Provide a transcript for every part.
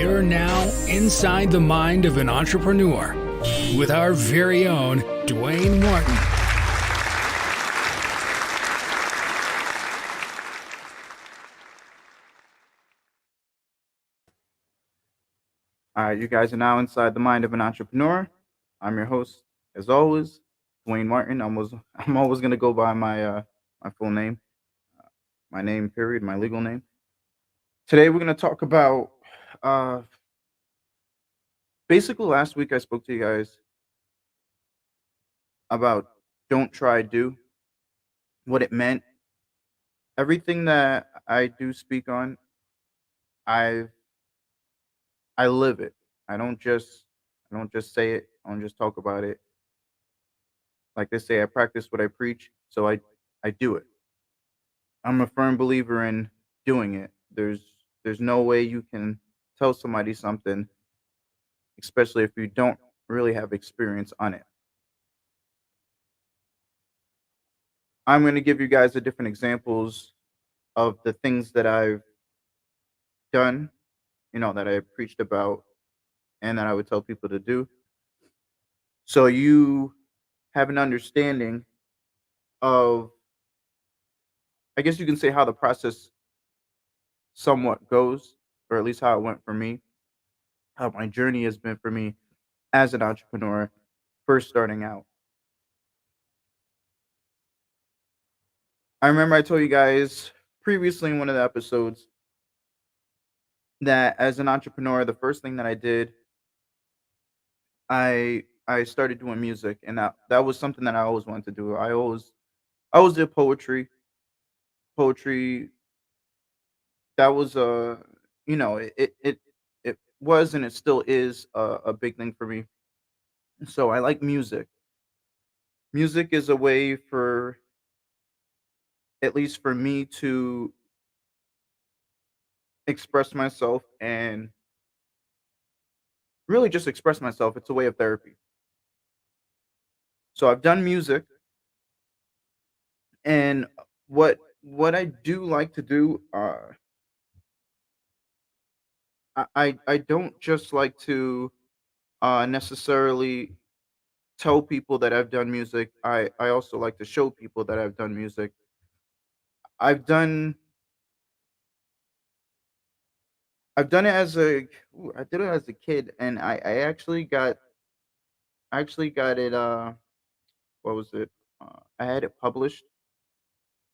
You're now inside the mind of an entrepreneur with our very own Dwayne Martin. All right, you guys are now inside the mind of an entrepreneur. I'm your host, as always, Dwayne Martin. I'm always gonna go by my full name, my name period, my legal name. Today we're gonna talk about uh, basically last week I spoke to you guys about don't try do, what it meant. Everything that I do speak on, I I live it. I don't just say it. I don't just talk about it. Like they say, I practice what I preach, so I do it. I'm a firm believer in doing it. There's no way you can tell somebody something, especially if you don't really have experience on it. I'm going to give you guys the different examples of the things that I've done, that I preached about and that I would tell people to do. So you have an understanding of, I guess you can say, how the process somewhat goes, or at least how it went for me, how my journey has been for me as an entrepreneur first starting out. I remember I told you guys previously in one of the episodes that as an entrepreneur, the first thing that I did, I started doing music, and that was something that I always wanted to do. I always did poetry. Poetry that was it was and it still is a big thing for me. So I like music. Music is a way for, at least for me, to express myself and really just express myself. It's a way of therapy. So I've done music, and what I do like to do, I don't just like to necessarily tell people that I've done music. I also like to show people that I've done music. I've done I've done it as a I did it as a kid, and I actually got it. What was it? I had it published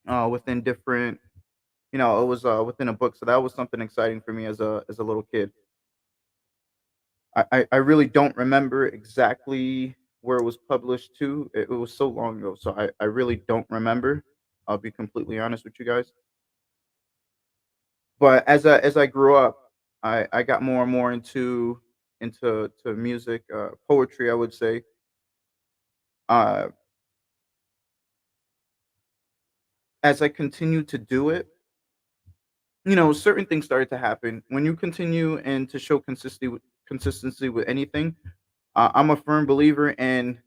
within different. It was within a book, so that was something exciting for me as a little kid. I really don't remember exactly where it was published to. It was so long ago, so I really don't remember. I'll be completely honest with you guys. But as I grew up, I got more and more into music, poetry, I would say. Uh, as I continued to do it, certain things started to happen when you continue and to show consistency with anything. I'm a firm believer in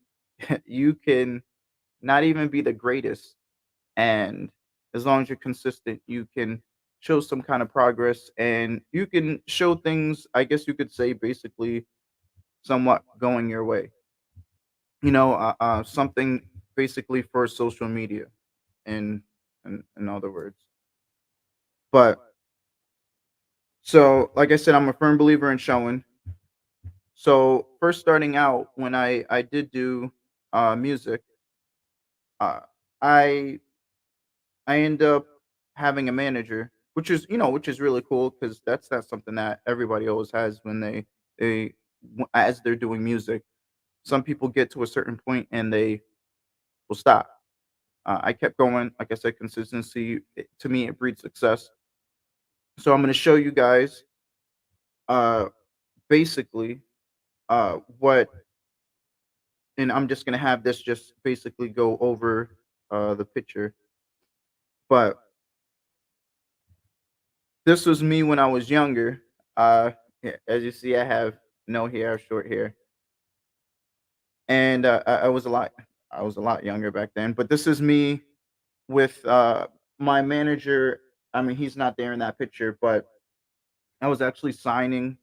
you can not even be the greatest, and as long as you're consistent, you can show some kind of progress, and you can show things. I guess you could say basically somewhat going your way. Something basically for social media, in in other words. But so, like I said, I'm a firm believer in showing. So first starting out, when I did do music, uh, I I end up having a manager, which is really cool because that's not something that everybody always has when they as they're doing music. Some people get to a certain point and they will stop. I kept going. Like I said, consistency, to me, it breeds success. So I'm going to show you guys uh, basically what, and I'm just going to have this just basically go over the picture. But this was me when I was younger. Yeah, as you see, I have no hair, short hair, and I was a lot younger back then. But this is me with my manager. I mean, he's not there in that picture, but I was actually signing.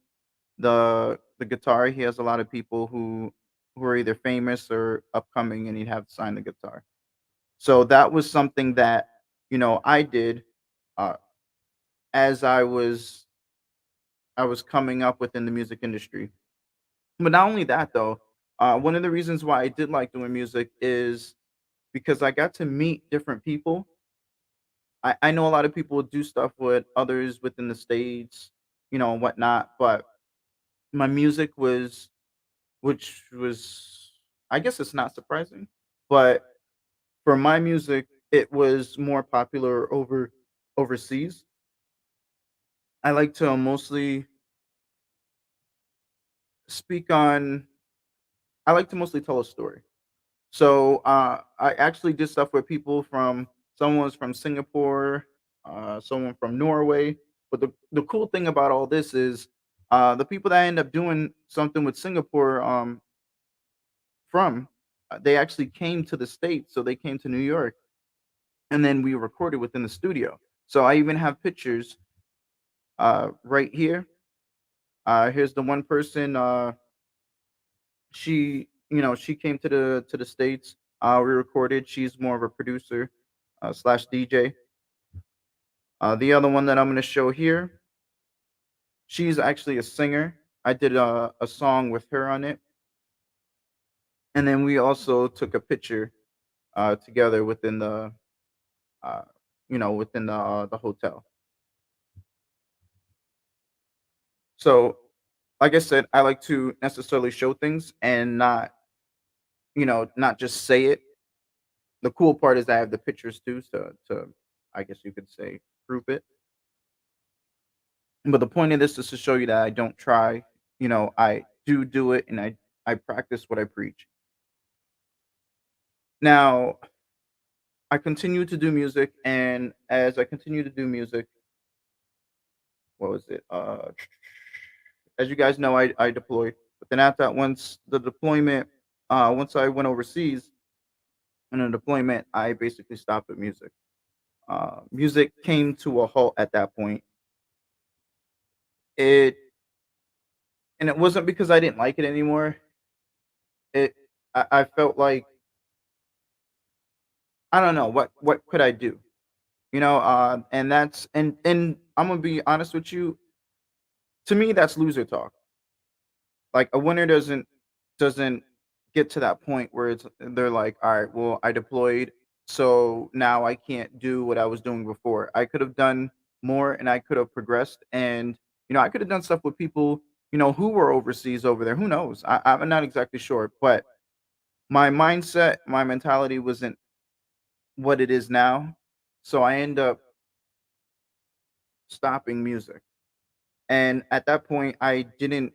The guitar, he has a lot of people who are either famous or upcoming, and he'd have to sign the guitar. So that was something that, I did, uh, as I was coming up within the music industry. But not only that though, one of the reasons why I did like doing music is because I got to meet different people. I know a lot of people do stuff with others within the states, and whatnot, but my music was, which was, I guess it's not surprising, but for my music, it was more popular overseas. I like to mostly speak on. I like to mostly tell a story. So I actually did stuff with people from, someone's from Singapore, someone from Norway. But the cool thing about all this is, the people that I end up doing something with Singapore, from, they actually came to the States. So they came to New York, and then we recorded within the studio. So I even have pictures, right here. Here's the one person. She came to the States. We recorded. She's more of a producer, slash DJ. The other one that I'm gonna show here, she's actually a singer. I did a song with her on it, and then we also took a picture, together within uh, within the hotel. So, like I said, I like to necessarily show things and not just say it. The cool part is I have the pictures too, to I guess you could say, prove it. But the point of this is to show you that I don't try. I do it, and I practice what I preach. Now, I continue to do music, and as I continue to do music, what was it? As you guys know, I deployed. But then after that, once the deployment, once I went overseas in a deployment, I basically stopped with music. Music came to a halt at that point. It and it wasn't because I didn't like it anymore. It I felt like, I don't know what could I do, and and I'm gonna be honest with you. To me, that's loser talk. Like, a winner doesn't get to that point where they're like, all right, well, I deployed, so now I can't do what I was doing before. I could have done more, and I could have progressed, and I could have done stuff with people, who were overseas over there. Who knows? I'm not exactly sure, but my mindset, my mentality wasn't what it is now. So I end up stopping music. And at that point, I didn't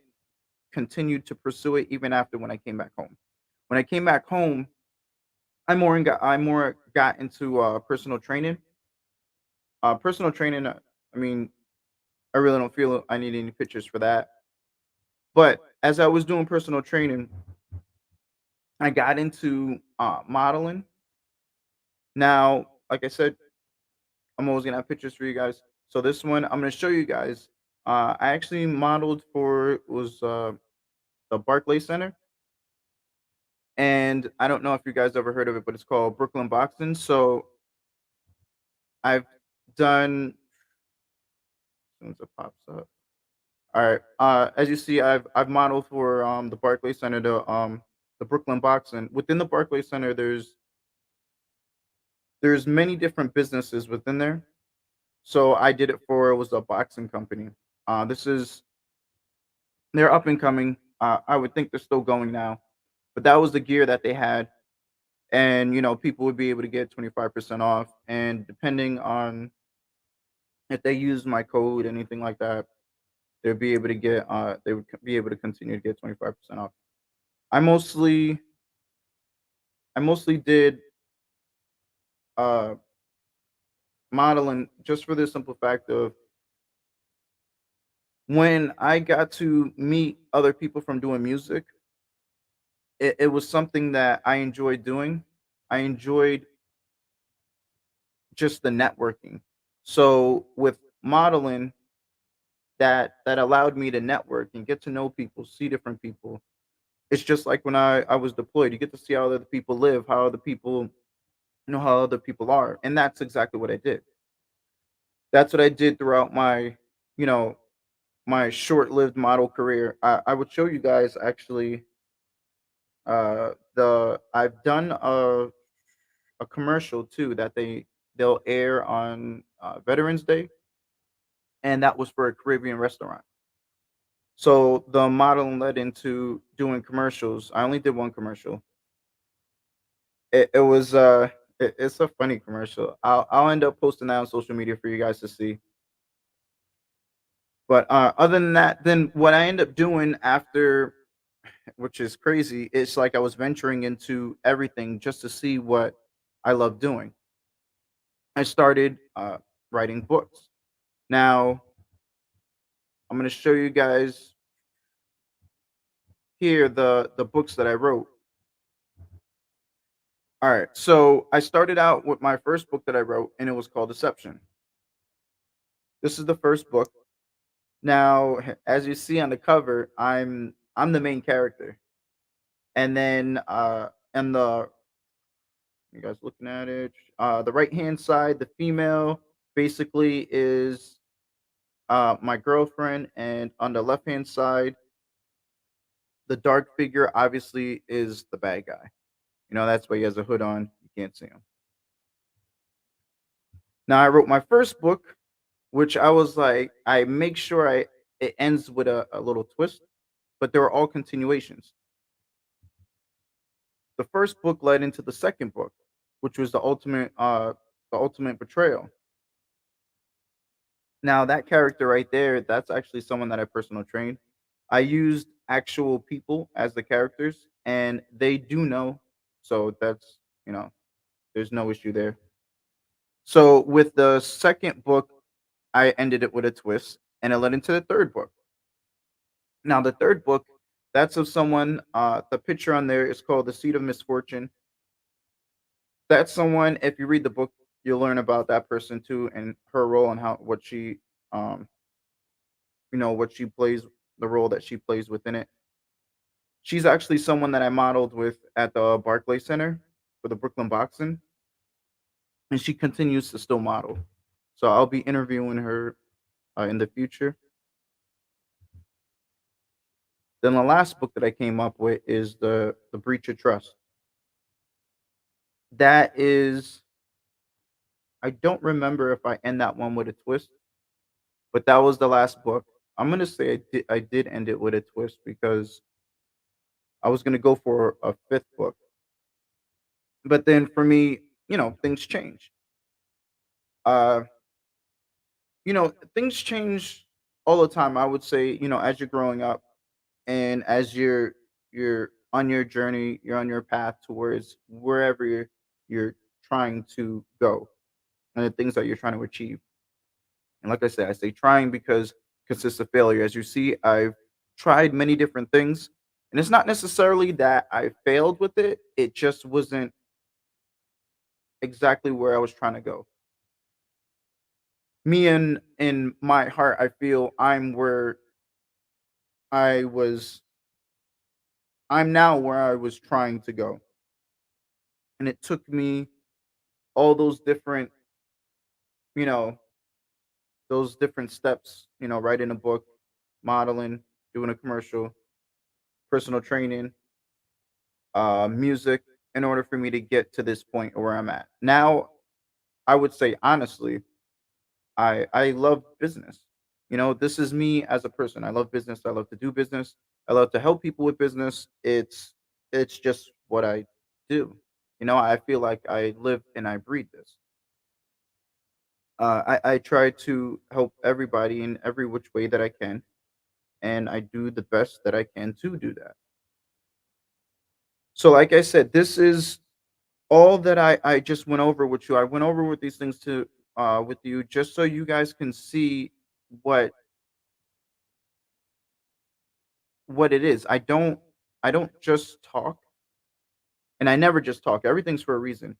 continue to pursue it even after when I came back home. When I came back home, I more got into personal training. Personal training, I mean, I really don't feel I need any pictures for that. But as I was doing personal training, I got into modeling. Now, like I said, I'm always gonna have pictures for you guys. So this one, I'm gonna show you guys. I actually modeled for, was the Barclay Center, and I don't know if you guys ever heard of it, but it's called Brooklyn Boxing. So I've done, as soon as it pops up. All right. As you see, I've modeled for the Barclay Center, the Brooklyn Boxing. Within the Barclay Center, there's many different businesses within there. So I did it for, it was a boxing company. This is They're up and coming. I would think they're still going now, but that was the gear that they had, and people would be able to get 25% off, and depending on if they use my code, anything like that, they would be able to continue to get 25% off. I mostly I mostly did uh modeling just for the simple fact of, when I got to meet other people from doing music, it was something that I enjoyed doing. I enjoyed just the networking. So with modeling, that allowed me to network and get to know people, see different people. It's just like when I was deployed. You get to see how other people live, how other people how other people are, and that's exactly what I did. That's what I did throughout my you know my short-lived model career. I would show you guys actually. The I've done a commercial too that they'll air on Veterans Day, and that was for a Caribbean restaurant. So the modeling led into doing commercials. I only did one commercial. It was it's a funny commercial. I'll end up posting that on social media for you guys to see. But other than that, then what I end up doing after, which is crazy, it's like I was venturing into everything just to see what I love doing. I started writing books. Now I'm going to show you guys here the books that I wrote. All right, so I started out with my first book that I wrote, and it was called Deception. This is the first book. Now, as you see on the cover, I'm the main character, and then and the you guys looking at it, the right hand side, the female basically is my girlfriend, and on the left hand side, the dark figure obviously is the bad guy. That's why he has a hood on. You can't see him. Now I wrote my first book, which I was like, I make sure it ends with a little twist, but they were all continuations. The first book led into the second book, which was the ultimate betrayal. Now that character right there, that's actually someone that I personal trained. I used actual people as the characters, and they do know, so that's there's no issue there. So with the second book, I ended it with a twist, and it led into the third book. Now the third book, that's of someone. The picture on there is called "The Seed of Misfortune." That's someone. If you read the book, you'll learn about that person too, and her role and how what she, um, what she plays, the role that she plays within it. She's actually someone that I modeled with at the Barclay Center for the Brooklyn Boxing, and she continues to still model. So I'll be interviewing her in the future. Then the last book that I came up with is the Breach of Trust. That is, I don't remember if I end that one with a twist, but that was the last book. I'm gonna say I did end it with a twist because I was gonna go for a fifth book, but then for me, things change. Uh, things change all the time. I would say, as you're growing up and as you're on your journey, you're on your path towards wherever you're trying to go and the things that you're trying to achieve. And like I said, I say trying because consists of failure. As you see, I've tried many different things, and it's not necessarily that I failed with it. It just wasn't exactly where I was trying to go. Me in my heart, I feel I was I'm now where I was trying to go. And it took me all you know, those different steps, writing a book, modeling, doing a commercial, personal training, music, in order for me to get to this point where I'm at. Now, I would say honestly, I love business. This is me as a person. I love business. I love to do business. I love to help people with business. It's just what I do. I feel like I live and I breathe this. I try to help everybody in every which way that I can, and I do the best that I can to do that. So, like I said, this is all that I just went over with you. I went over with these things to with you just so you guys can see what what it is. I don't just talk, and I never just talk. Everything's for a reason.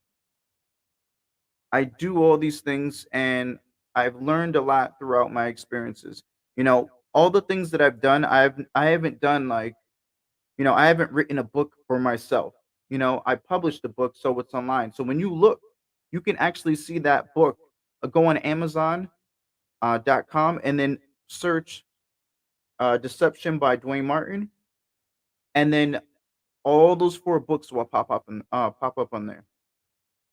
I do all these things, and I've learned a lot throughout my experiences. All the things that I've done, I haven't done like, I haven't written a book for myself. I published a book, so it's online. So when you look, you can actually see that book. Go on Amazon .com and then search Deception by Dwayne Martin, and then all those 4 books will pop up on there.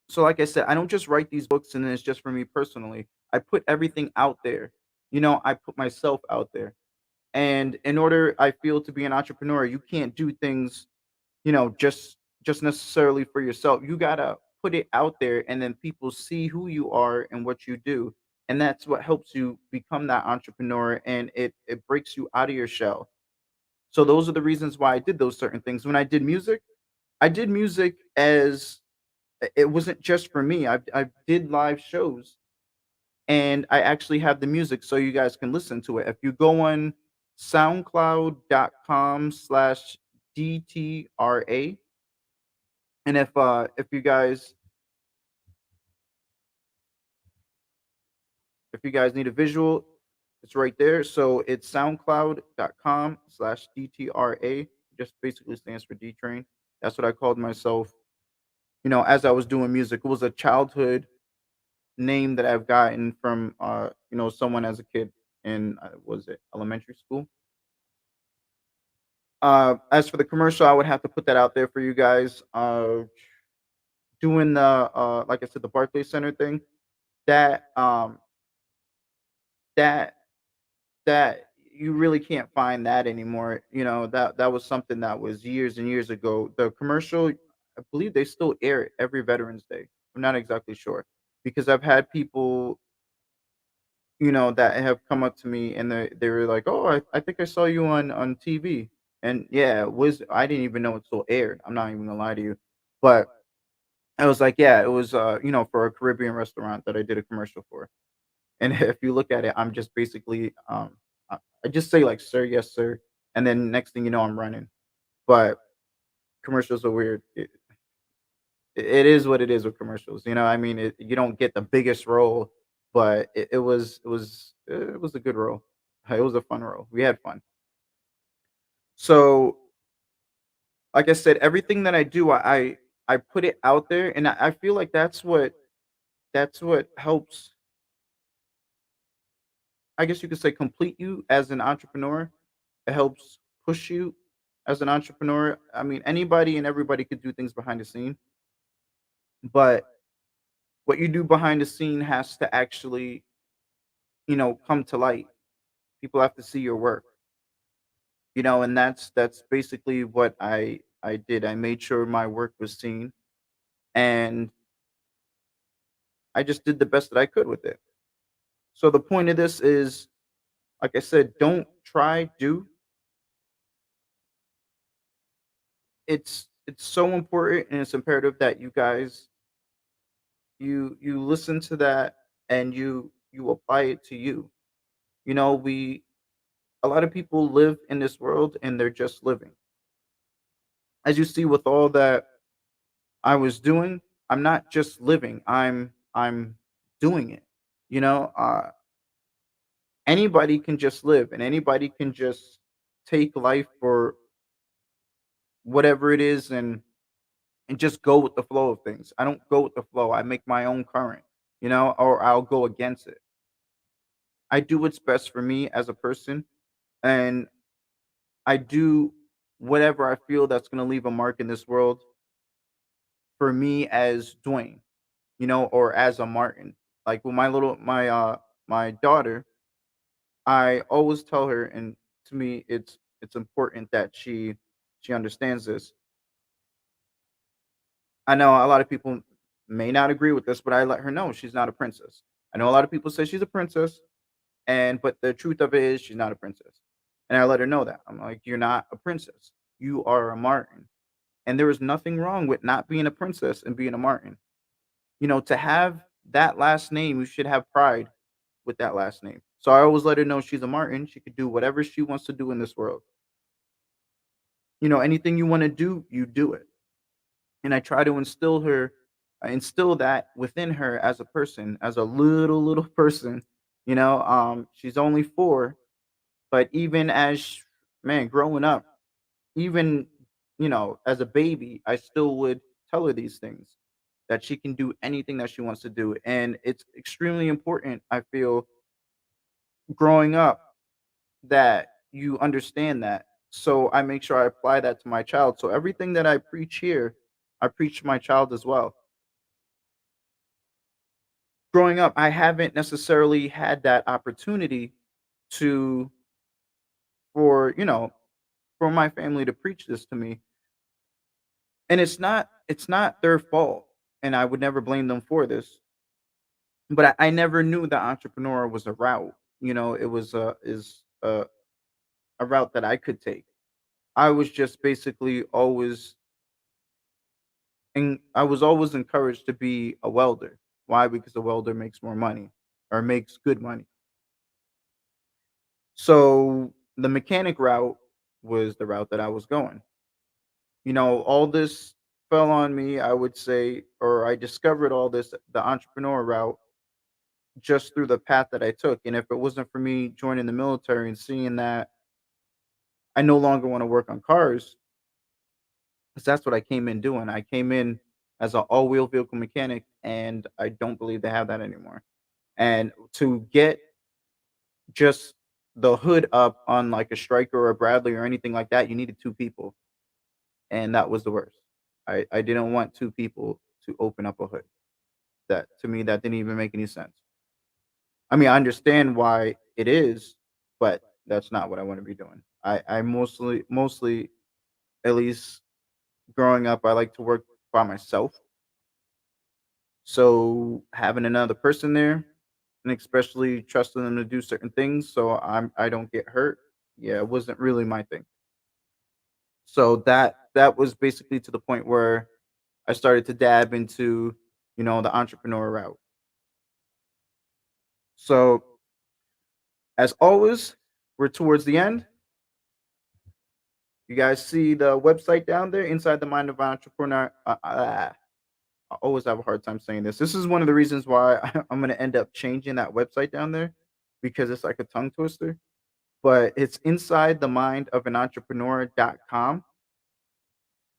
So like I said, I don't just write these books and then it's just for me personally. I put everything out there. I put myself out there. And in order I feel to be an entrepreneur, you can't do things, just necessarily for yourself. You got to put it out there and then people see who you are and what you do. And that's what helps you become that entrepreneur, and it breaks you out of your shell. So those are the reasons why I did those certain things. When I did music as it wasn't just for me. I did live shows, and I actually have the music so you guys can listen to it. If you go on soundcloud.com/DTRA, and if you guys need a visual, it's right there. So it's soundcloud.com/DTRA. Just basically stands for D Train. That's what I called myself, as I was doing music. It was a childhood name that I've gotten from someone as a kid in was it elementary school. As for the commercial, I would have to put that out there for you guys. Doing the like I said, the Barclays Center thing. That that that you really can't find that anymore. That was something that was years and years ago. The commercial, I believe they still air it every Veterans Day. I'm not exactly sure because I've had people that have come up to me and they were like, "Oh, I think I saw you on TV." And yeah, it was I didn't even know it still aired. I'm not even gonna lie to you, but I was like, yeah, it was for a Caribbean restaurant that I did a commercial for. And if you look at it, I'm just basically I just say like, "Sir, yes, sir," and then next thing you know, I'm running. But commercials are weird. It is what it is with commercials. I mean, you don't get the biggest role, but it was a good role. It was a fun role. We had fun. So, like I said, everything that I do, I put it out there, and I feel like that's what helps. I guess you could say complete you as an entrepreneur. It helps push you as an entrepreneur. I mean, anybody and everybody could do things behind the scene, but what you do behind the scene has to actually, come to light. People have to see your work, and that's basically what I did. I made sure my work was seen, and I just did the best that I could with it. So the point of this is, like I said, don't try, do. It's so important and it's imperative that you guys you listen to that and you apply it to you. We a lot of people live in this world and they're just living. As you see with all that I was doing, I'm not just living. I'm doing it. You know, uh Anybody can just live and anybody can just take life for whatever it is and just go with the flow of things. I don't go with the flow. I make my own current, or I'll go against it. I do what's best for me as a person, and I do whatever I feel that's going to leave a mark in this world for me as Dwayne, or as a Martin. Like with my daughter, I always tell her, and to me it's important that she understands this. I know a lot of people may not agree with this, but I let her know she's not a princess. I know a lot of people say she's a princess, but the truth of it is she's not a princess. And I let her know that. I'm like, you're not a princess. You are a Martin. And there is nothing wrong with not being a princess and being a Martin. To have that last name, you should have pride with that last name. So I always let her know she's a Martin. She could do whatever she wants to do in this world. Anything you want to do, you do it. And I try to instill that within her as a person, as a little person. She's only 4, But even as man, growing up, even as a baby, I still would tell her these things that she can do anything that she wants to do. And it's extremely important, I feel, growing up that you understand that. So I make sure I apply that to my child. So everything that I preach here, I preach to my child as well. Growing up, I haven't necessarily had that opportunity to for, for my family to preach this to me. And it's not their fault. And I would never blame them for this. But I never knew that entrepreneur was a route. It was a route that I could take. I was just basically always and I was always encouraged to be a welder. Why? Because a welder makes more money or makes good money. So the mechanic route was the route that I was going. All this fell on me, I would say, or I discovered all this, the entrepreneur route, just through the path that I took. And if it wasn't for me joining the military and seeing that I no longer want to work on cars, because that's what I came in doing. I came in as an all-wheel vehicle mechanic, and I don't believe they have that anymore. And to get just the hood up on like a Striker or a Bradley or anything like that, you needed two people, and that was the worst. I didn't want two people to open up a hood. That to me, that didn't even make any sense. I mean, I understand why it is, but that's not what I want to be doing. I mostly, at least growing up, I like to work by myself. So having another person there, and especially trusting them to do certain things, so I don't get hurt. Yeah, it wasn't really my thing. So that was basically to the point where I started to dab into the entrepreneur route. So as always, we're towards the end. You guys see the website down there, Inside the Mind of an Entrepreneur. I always have a hard time saying this. This is one of the reasons why I'm going to end up changing that website down there, because it's like a tongue twister. But it's inside the mind of an entrepreneur.com.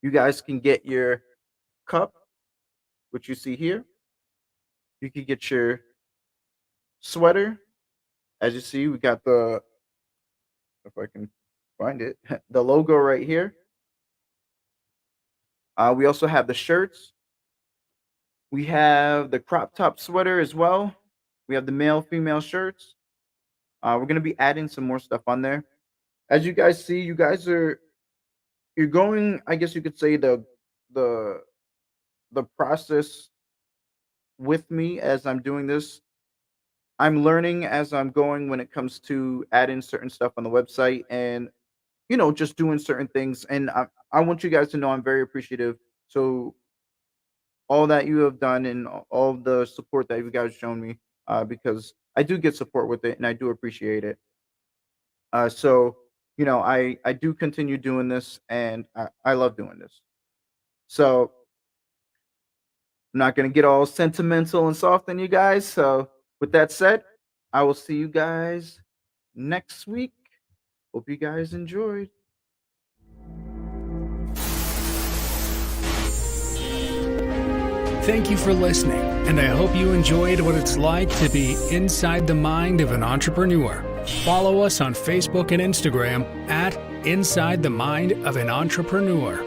You guys can get your cup, which you see here. You can get your sweater. As you see, we got if I can find it, the logo right here. We also have the shirts. We have the crop top sweater as well. We have the male, female shirts. We're gonna be adding some more stuff on there. As you guys see, you're going. I guess you could say the the process with me as I'm doing this. I'm learning as I'm going when it comes to adding certain stuff on the website and just doing certain things. And I want you guys to know I'm very appreciative. So all that you have done and all the support that you guys shown me, because I do get support with it and I do appreciate it. So I do continue doing this and I love doing this. So I'm not gonna get all sentimental and soft on you guys. So with that said, I will see you guys next week. Hope you guys enjoyed. Thank you for listening, and I hope you enjoyed what it's like to be inside the mind of an entrepreneur. Follow us on Facebook and Instagram at Inside the Mind of an Entrepreneur.